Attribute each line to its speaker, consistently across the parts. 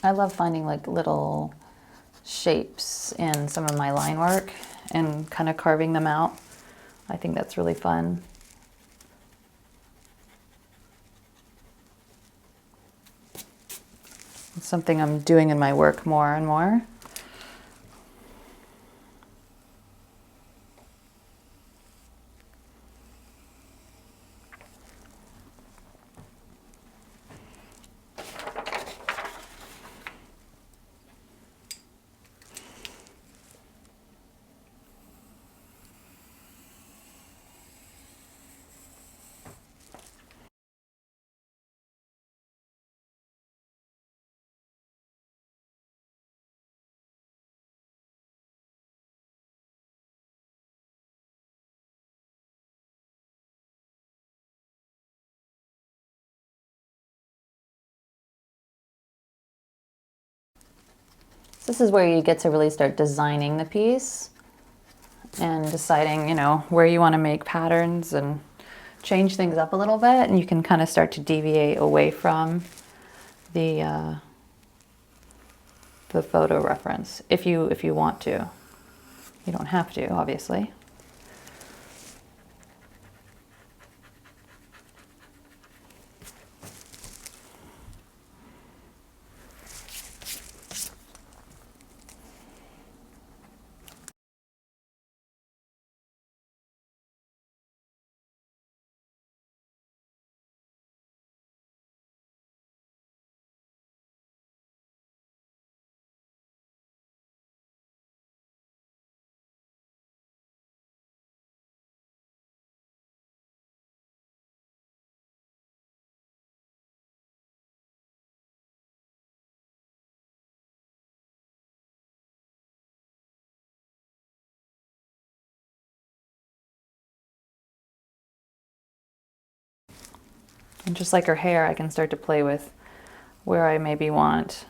Speaker 1: I love finding like little shapes in some of my line work and kind of carving them out. I think that's really fun. It's something I'm doing in my work more and more. This is where you get to really start designing the piece and deciding, you know, where you want to make patterns and change things up a little bit, and you can kind of start to deviate away from the photo reference if you want to. You don't have to, obviously. And just like her hair, I can start to play with where I maybe want,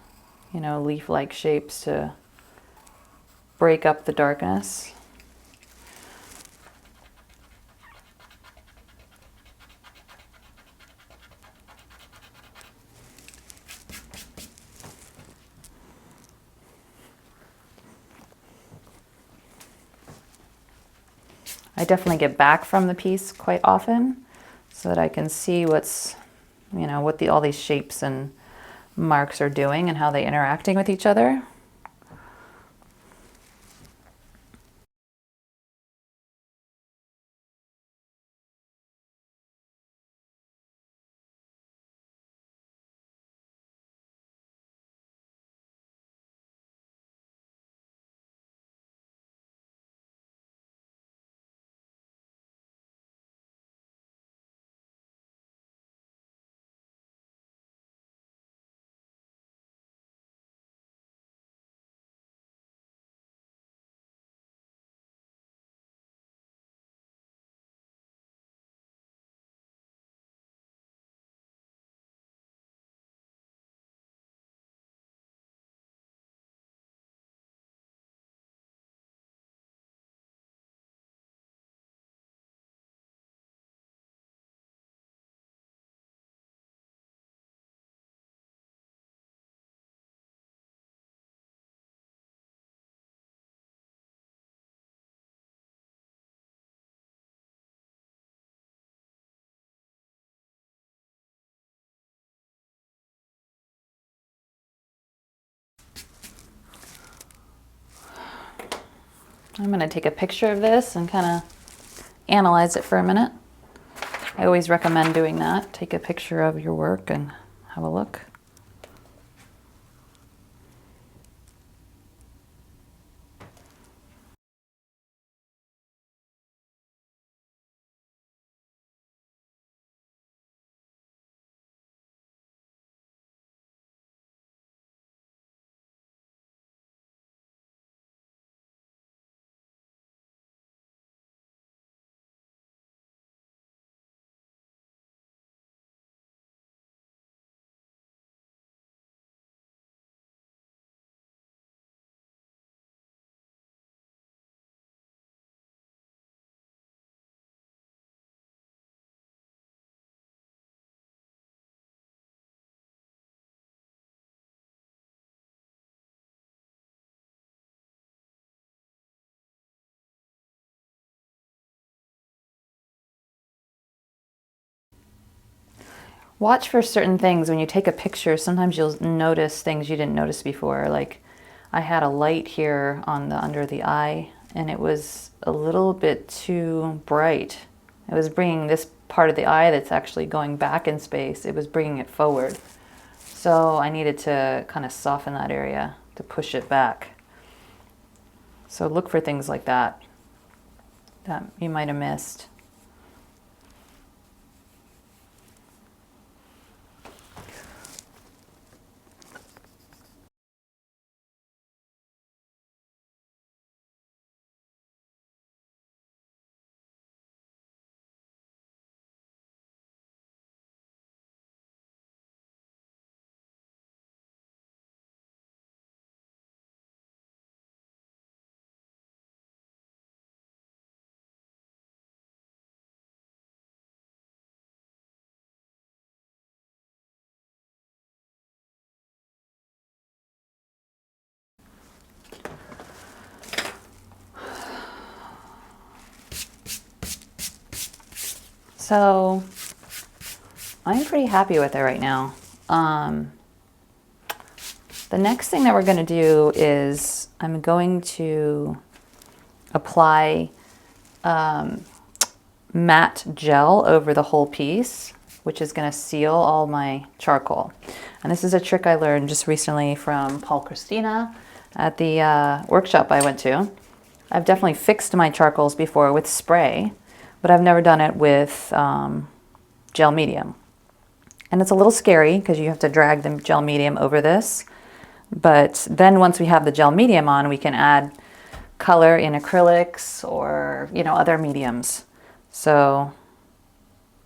Speaker 1: you know, leaf-like shapes to break up the darkness. I definitely get back from the piece quite often so that I can see what's, you know, what all these shapes and marks are doing and how they're interacting with each other. I'm going to take a picture of this and kind of analyze it for a minute. I always recommend doing that. Take a picture of your work and have a look. watch for certain things. When you take a picture, sometimes you'll notice things you didn't notice before. Like I had a light here on the under the eye, and it was a little bit too bright. It was bringing this part of the eye that's actually going back in space, it was bringing it forward. So I needed to kind of soften that area to push it back. So look for things like that that you might have missed. So I'm pretty happy with it right now. The next thing that we're going to do is I'm going to apply matte gel over the whole piece, which is going to seal all my charcoal. And this is a trick I learned just recently from Paul Christina at the workshop I went to. I've definitely fixed my charcoals before with spray, but I've never done it with gel medium. And it's a little scary because you have to drag the gel medium over this. But then once we have the gel medium on, we can add color in acrylics or, you know, other mediums. So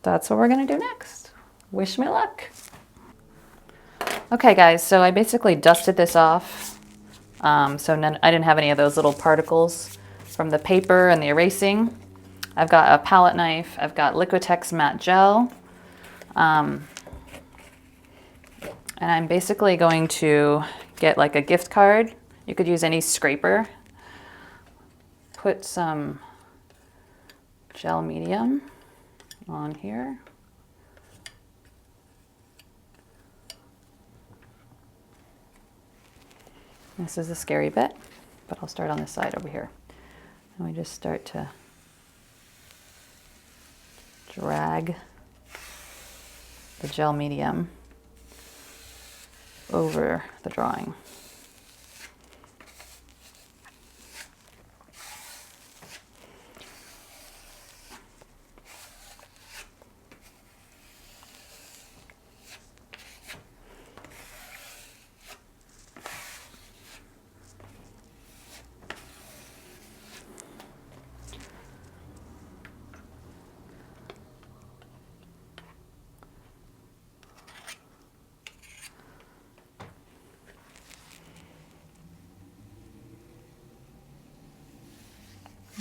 Speaker 1: that's what we're gonna do next. Wish me luck. Okay guys, so I basically dusted this off. I didn't have any of those little particles from the paper and the erasing. I've got a palette knife, I've got Liquitex matte gel. And I'm basically going to get like a gift card. You could use any scraper. Put some gel medium on here. This is the scary bit, but I'll start on this side over here. And we just start to drag the gel medium over the drawing.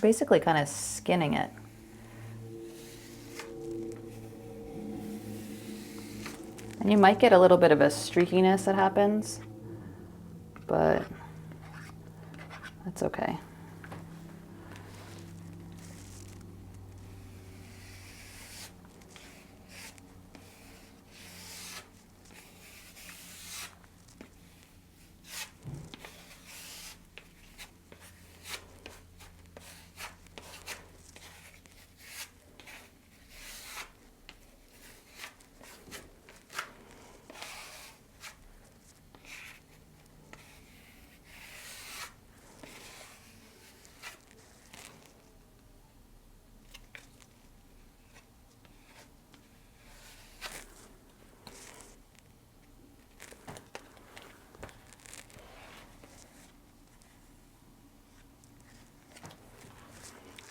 Speaker 1: Basically kind of skinning it. And you might get a little bit of a streakiness that happens, but that's okay.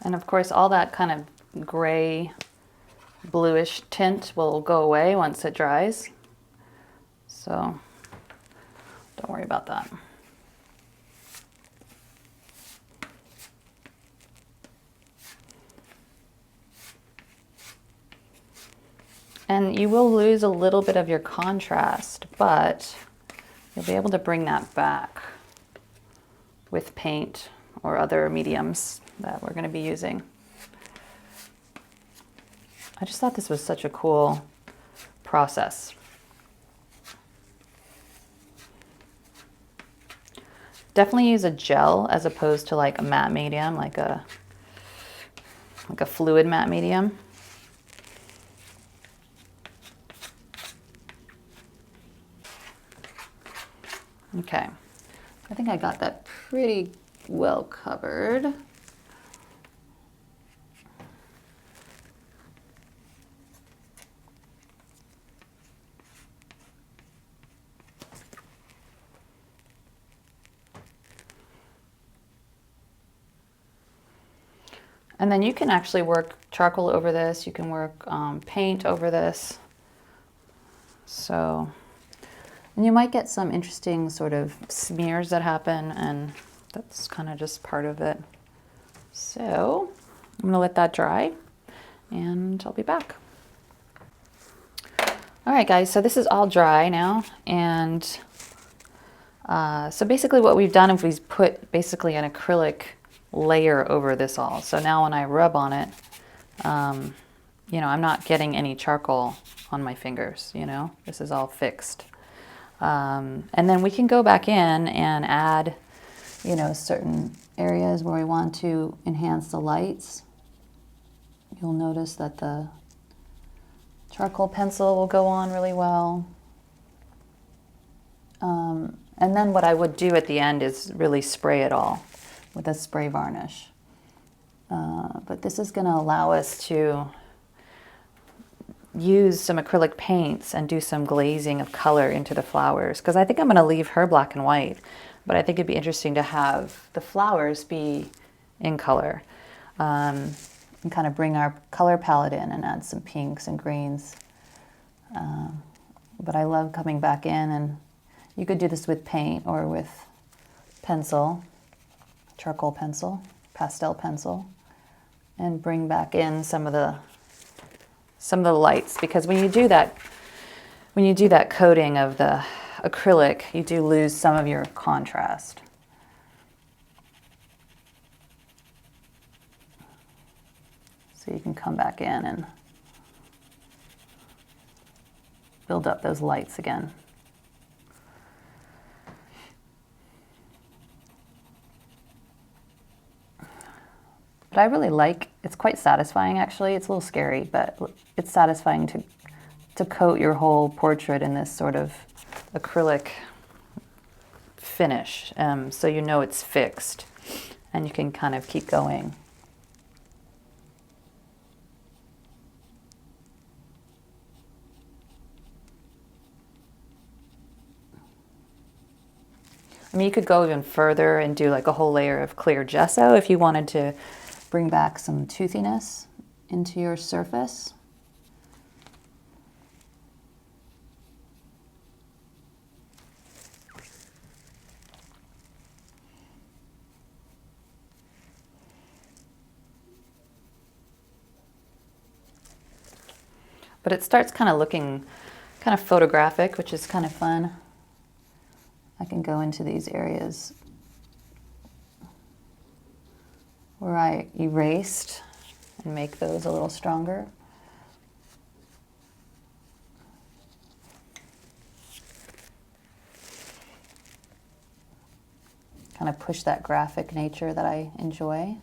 Speaker 1: And of course, all that kind of gray, bluish tint will go away once it dries. So don't worry about that. And you will lose a little bit of your contrast, but you'll be able to bring that back with paint or other mediums that we're going to be using. I just thought this was such a cool process. Definitely use a gel as opposed to like a matte medium, like a fluid matte medium. Okay, I think I got that pretty well covered. And then you can actually work charcoal over this. You can work paint over this. So, and you might get some interesting sort of smears that happen, and that's kind of just part of it. So I'm gonna let that dry and I'll be back. All right, guys, so this is all dry now. And so basically what we've done is we've put basically an acrylic layer over this all. So now when I rub on it, you know, I'm not getting any charcoal on my fingers, you know, this is all fixed. And then we can go back in and add, you know, certain areas where we want to enhance the lights. You'll notice that the charcoal pencil will go on really well. And then what I would do at the end is really spray it all with a spray varnish. But this is going to allow us to use some acrylic paints and do some glazing of color into the flowers, because I think I'm going to leave her black and white, but I think it'd be interesting to have the flowers be in color, and kind of bring our color palette in and add some pinks and greens. But I love coming back in, and you could do this with paint or with pencil, charcoal pencil, pastel pencil, and bring back in some of the lights, because when you do that coating of the acrylic, you do lose some of your contrast. So you can come back in and build up those lights again. But I really like, it's quite satisfying actually. It's a little scary, but it's satisfying to coat your whole portrait in this sort of acrylic finish. So you know it's fixed and you can kind of keep going. I mean, you could go even further and do like a whole layer of clear gesso if you wanted to bring back some toothiness into your surface. But it starts kind of looking kind of photographic, which is kind of fun. I can go into these areas where I erased and make those a little stronger. Kind of push that graphic nature that I enjoy.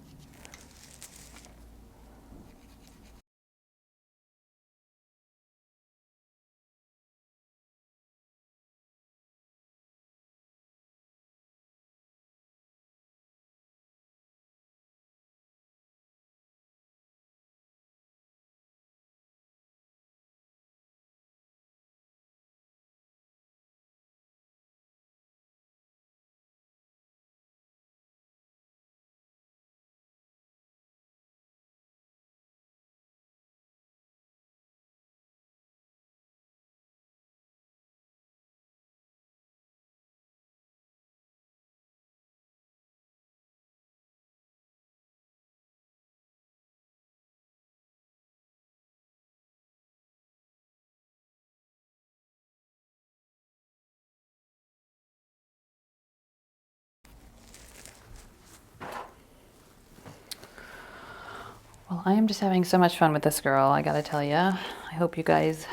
Speaker 1: Well, I am just having so much fun with this girl, I gotta tell you. I hope you guys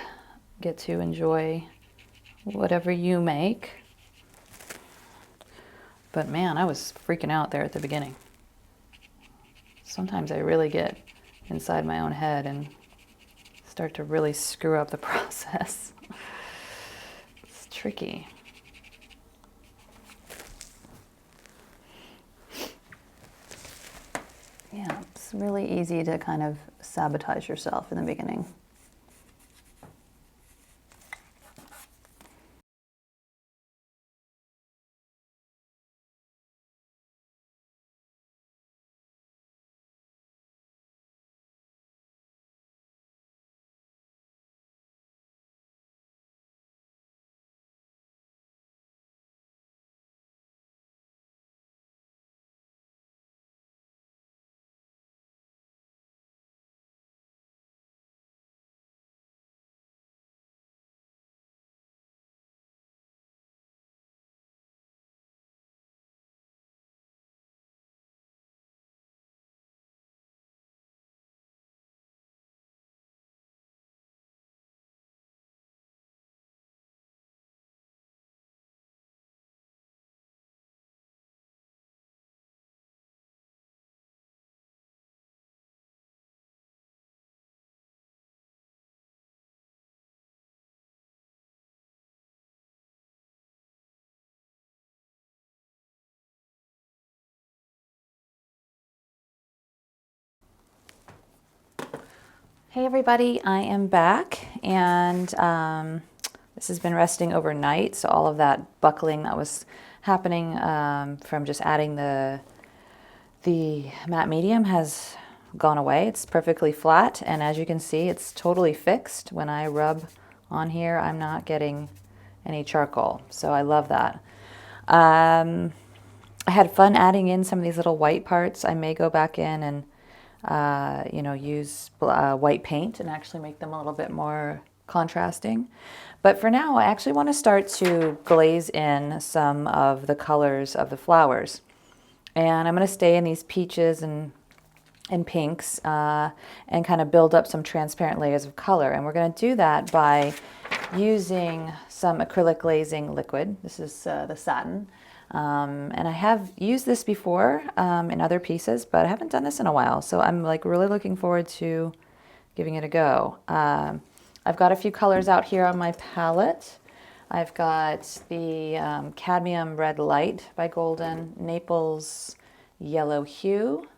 Speaker 1: get to enjoy whatever you make. But man, I was freaking out there at the beginning. Sometimes I really get inside my own head and start to really screw up the process. It's tricky. Yeah, it's really easy to kind of sabotage yourself in the beginning. Hey everybody, I am back, and this has been resting overnight, so all of that buckling that was happening from just adding the matte medium has gone away. It's perfectly flat, and as you can see, it's totally fixed. When I rub on here, I'm not getting any charcoal, so I love that. I had fun adding in some of these little white parts. I may go back in and you know, use white paint and actually make them a little bit more contrasting. But for now, I actually want to start to glaze in some of the colors of the flowers. And I'm going to stay in these peaches and pinks and kind of build up some transparent layers of color. And we're going to do that by using some acrylic glazing liquid. This is the satin. And I have used this before in other pieces, but I haven't done this in a while. So I'm like really looking forward to giving it a go. I've got a few colors out here on my palette. I've got the Cadmium Red Light by Golden, Naples Yellow Hue,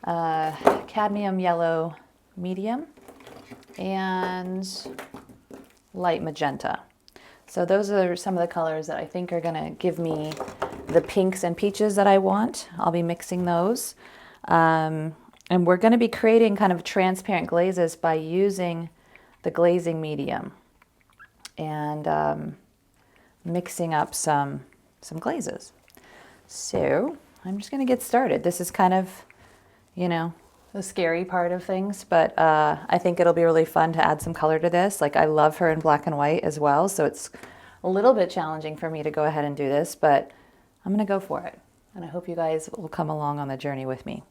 Speaker 1: Cadmium Yellow Medium, and Light Magenta. So those are some of the colors that I think are gonna give me the pinks and peaches that I want. I'll be mixing those. And we're gonna be creating kind of transparent glazes by using the glazing medium and mixing up some glazes. So I'm just gonna get started. This is kind of, you know, the scary part of things, but I think it'll be really fun to add some color to this. Like, I love her in black and white as well, so it's a little bit challenging for me to go ahead and do this, but I'm gonna go for it. And I hope you guys will come along on the journey with me.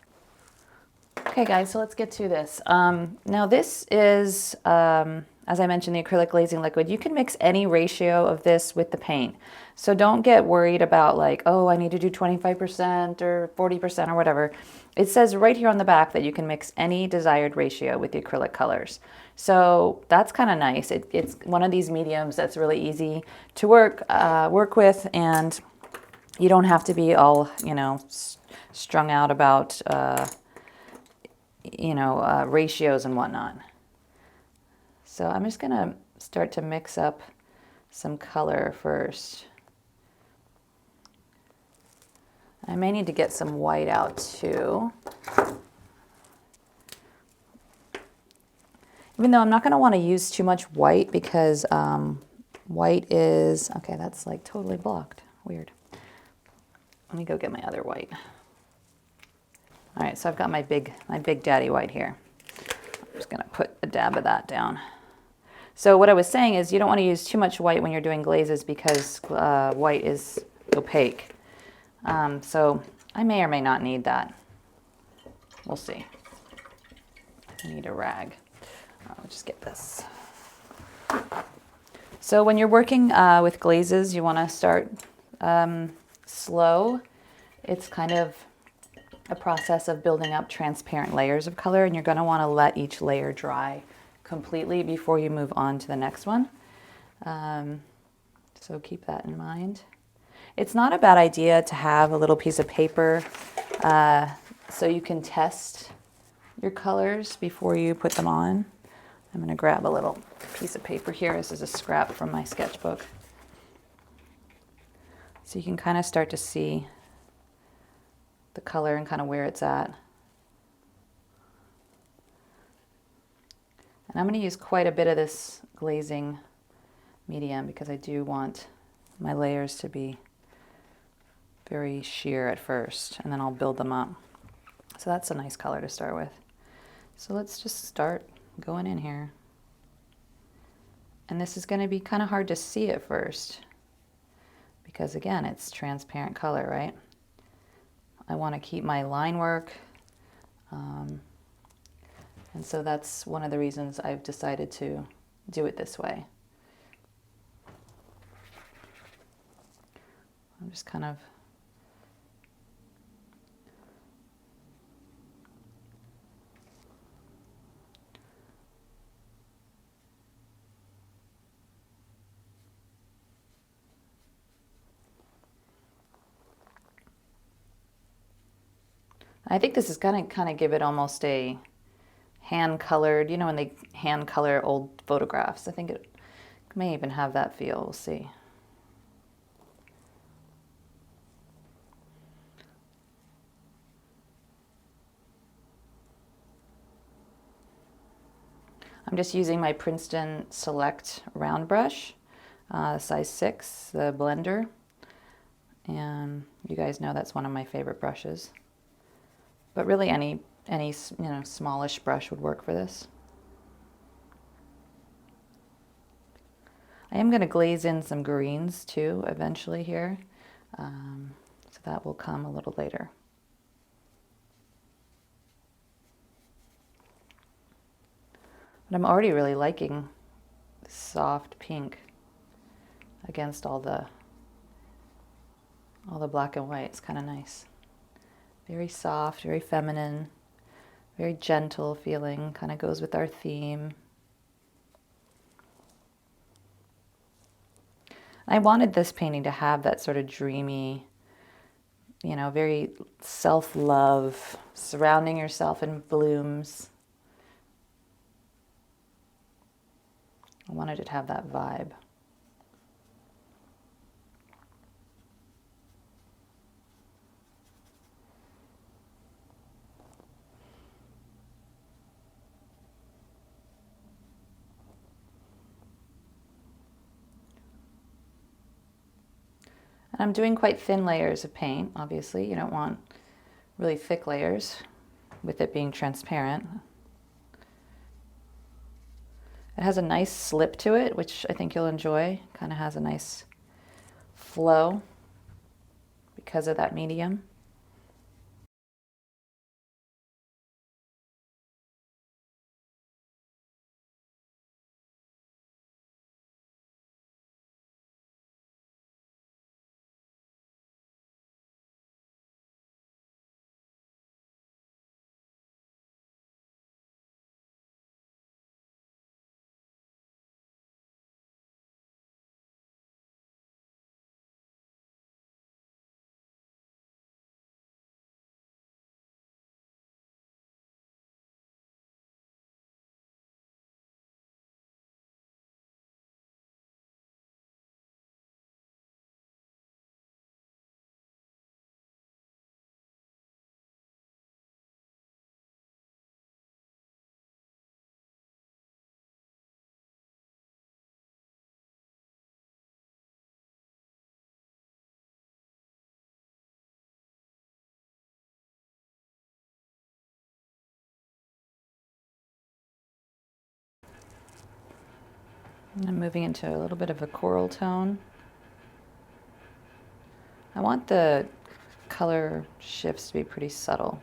Speaker 1: Okay guys, so let's get to this. Now this is, as I mentioned, the acrylic glazing liquid. You can mix any ratio of this with the paint. So don't get worried about like, oh, I need to do 25% or 40% or whatever. It says right here on the back that you can mix any desired ratio with the acrylic colors. So that's kind of nice. It's one of these mediums that's really easy to work with, and you don't have to be all, you know, strung out about, you know, ratios and whatnot. So I'm just gonna start to mix up some color first. I may need to get some white out too. Even though I'm not gonna wanna use too much white because white is, okay, that's like totally blocked, weird. Let me go get my other white. All right, so I've got my big daddy white here. I'm just gonna put a dab of that down. So what I was saying is you don't want to use too much white when you're doing glazes because white is opaque. So I may or may not need that. We'll see. I need a rag. I'll just get this. So when you're working with glazes, you want to start slow. It's kind of a process of building up transparent layers of color, and you're going to want to let each layer dry completely before you move on to the next one. So keep that in mind. It's not a bad idea to have a little piece of paper so you can test your colors before you put them on. I'm going to grab a little piece of paper here. This is a scrap from my sketchbook. So you can kind of start to see the color and kind of where it's at. And I'm going to use quite a bit of this glazing medium because I do want my layers to be very sheer at first, and then I'll build them up. So that's a nice color to start with. So let's just start going in here. And this is going to be kind of hard to see at first because, again, it's transparent color, right? I want to keep my line work. And so that's one of the reasons I've decided to do it this way. I'm just kind of I think this is going to kind of give it almost a hand-colored, you know, when they hand-color old photographs. I think it may even have that feel. We'll see. I'm just using my Princeton Select round brush, size 6, the blender. And you guys know that's one of my favorite brushes. But really any smallish brush would work for this. I am going to glaze in some greens too eventually here, so that will come a little later. But I'm already really liking this soft pink against all the black and white. It's kind of nice. Very soft, very feminine, very gentle feeling, kind of goes with our theme. I wanted this painting to have that sort of dreamy, you know, very self-love, surrounding yourself in blooms. I wanted it to have that vibe. And I'm doing quite thin layers of paint, obviously. You don't want really thick layers with it being transparent. It has a nice slip to it, which I think you'll enjoy. Kind of has a nice flow because of that medium. And I'm moving into a little bit of a coral tone. I want the color shifts to be pretty subtle.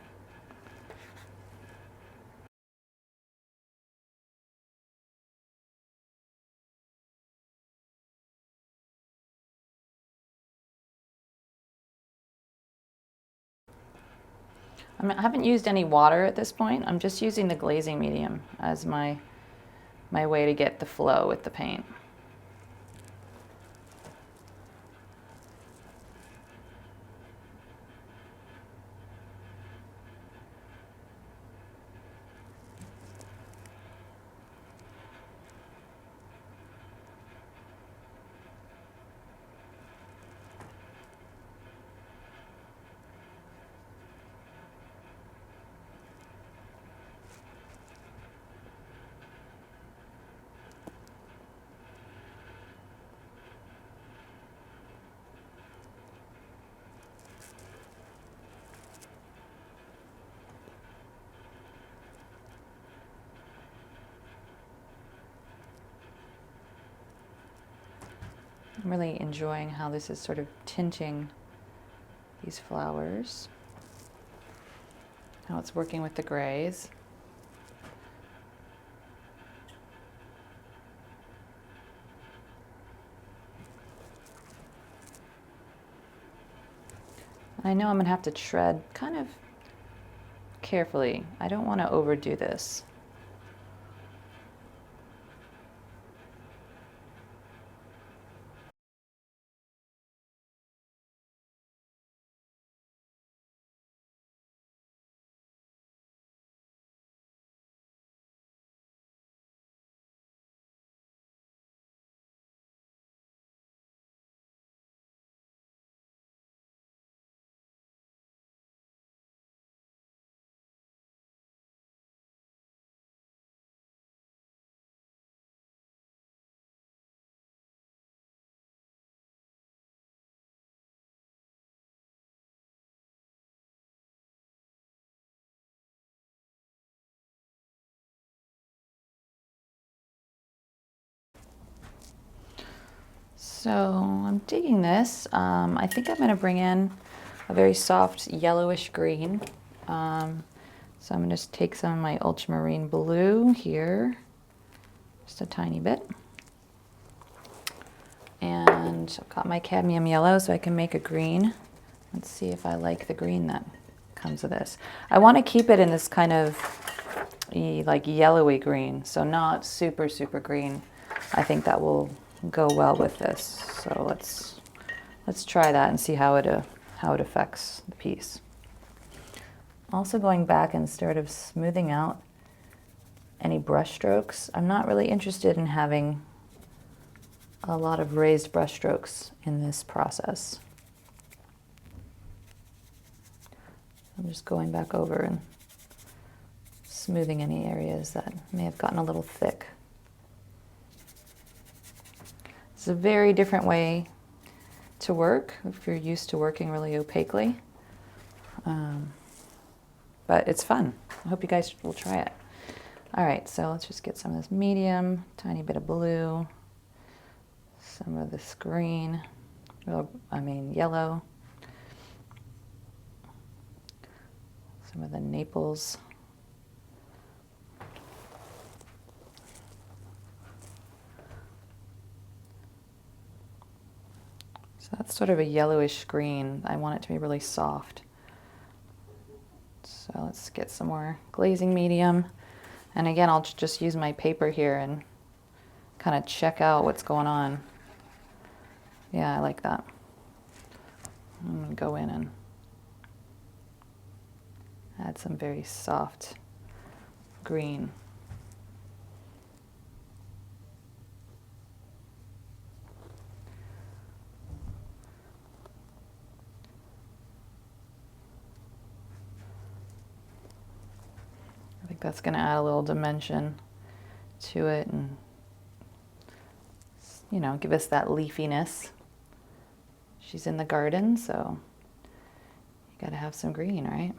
Speaker 1: I haven't used any water at this point. I'm just using the glazing medium as my way to get the flow with the paint. I'm really enjoying how this is sort of tinting these flowers, how it's working with the grays. I know I'm gonna have to tread kind of carefully. I don't want to overdo this. So I'm digging this. I think I'm going to bring in a very soft yellowish green. So I'm going to just take some of my ultramarine blue here, just a tiny bit. And I've got my cadmium yellow so I can make a green. Let's see if I like the green that comes with this. I want to keep it in this kind of like yellowy green, so not super, super green. I think that will go well with this. So let's try that and see how it affects the piece. Also going back and sort of smoothing out any brush strokes. I'm not really interested in having a lot of raised brush strokes in this process. I'm just going back over and smoothing any areas that may have gotten a little thick. It's a very different way to work if you're used to working really opaquely. But it's fun. I hope you guys will try it. All right, so let's just get some of this medium, tiny bit of blue, some of this green, yellow, some of the Naples. So that's sort of a yellowish green. I want it to be really soft. So let's get some more glazing medium. And again, I'll just use my paper here and kind of check out what's going on. Yeah, I like that. I'm gonna go in and add some very soft green. I think that's gonna add a little dimension to it and, you know, give us that leafiness. She's in the garden, so you gotta have some green, right?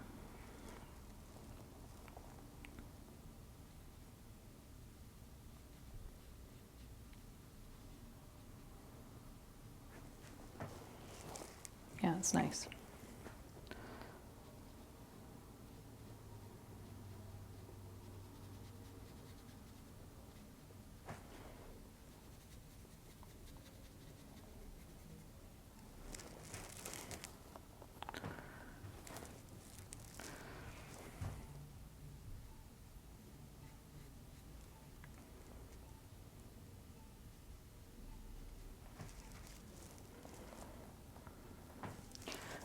Speaker 1: Yeah, it's nice.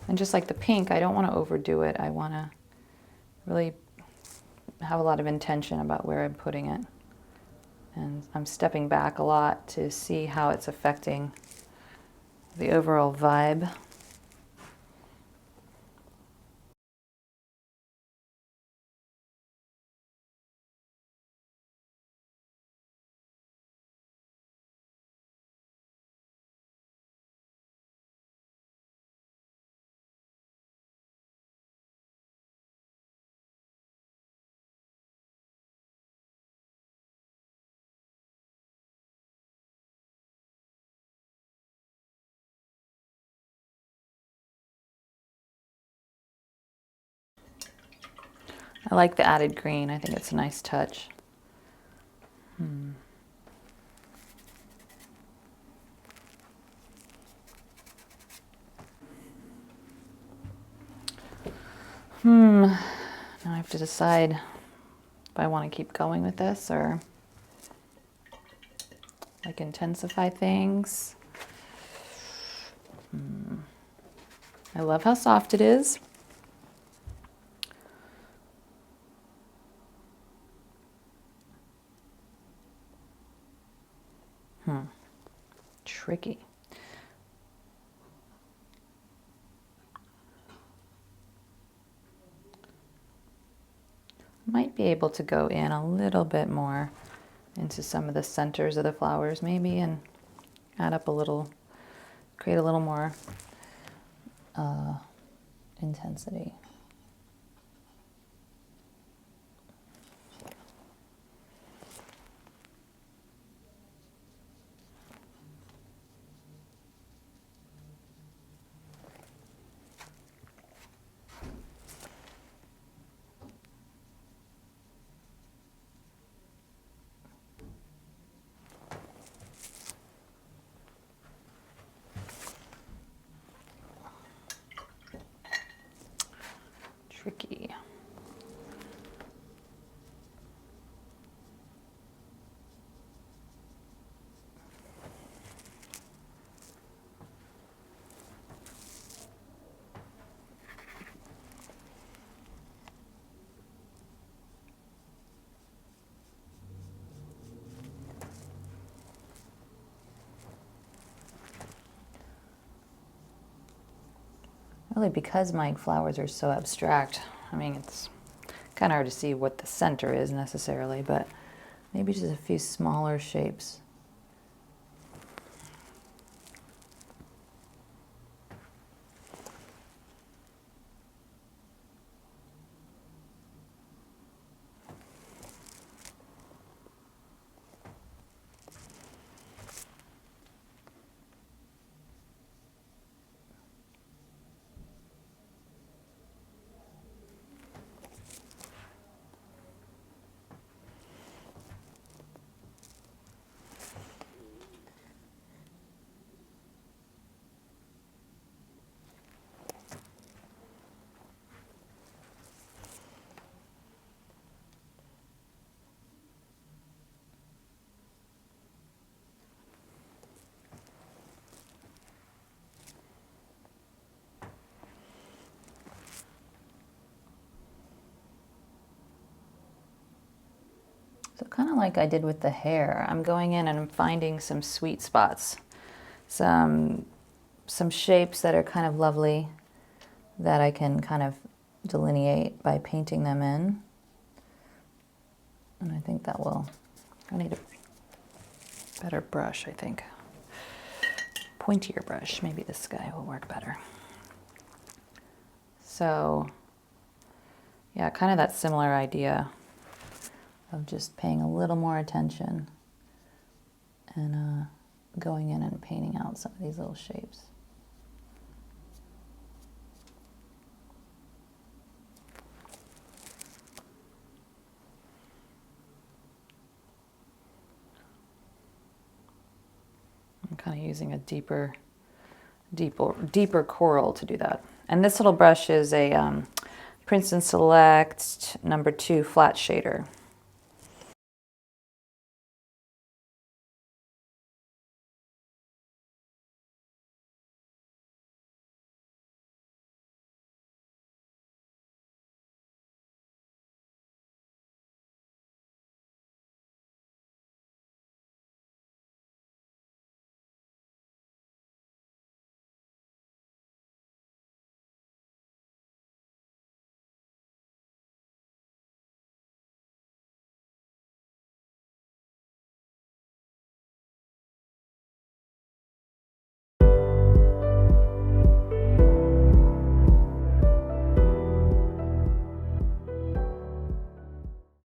Speaker 1: And just like the pink, I don't want to overdo it. I want to really have a lot of intention about where I'm putting it. And I'm stepping back a lot to see how it's affecting the overall vibe. I like the added green. I think it's a nice touch. Now I have to decide if I want to keep going with this or like intensify things. I love how soft it is. Tricky. Might be able to go in a little bit more into some of the centers of the flowers maybe and add up a little, create a little more intensity. Tricky. Really, because my flowers are so abstract, I mean, it's kind of hard to see what the center is necessarily, but maybe just a few smaller shapes. So kind of like I did with the hair, I'm going in and I'm finding some sweet spots, some shapes that are kind of lovely that I can kind of delineate by painting them in. And I think that will, I need a better brush, I think. Pointier brush, maybe this guy will work better. So yeah, kind of that similar idea of just paying a little more attention and going in and painting out some of these little shapes. I'm kind of using a deeper coral to do that. And this little brush is a Princeton Select #2 flat shader.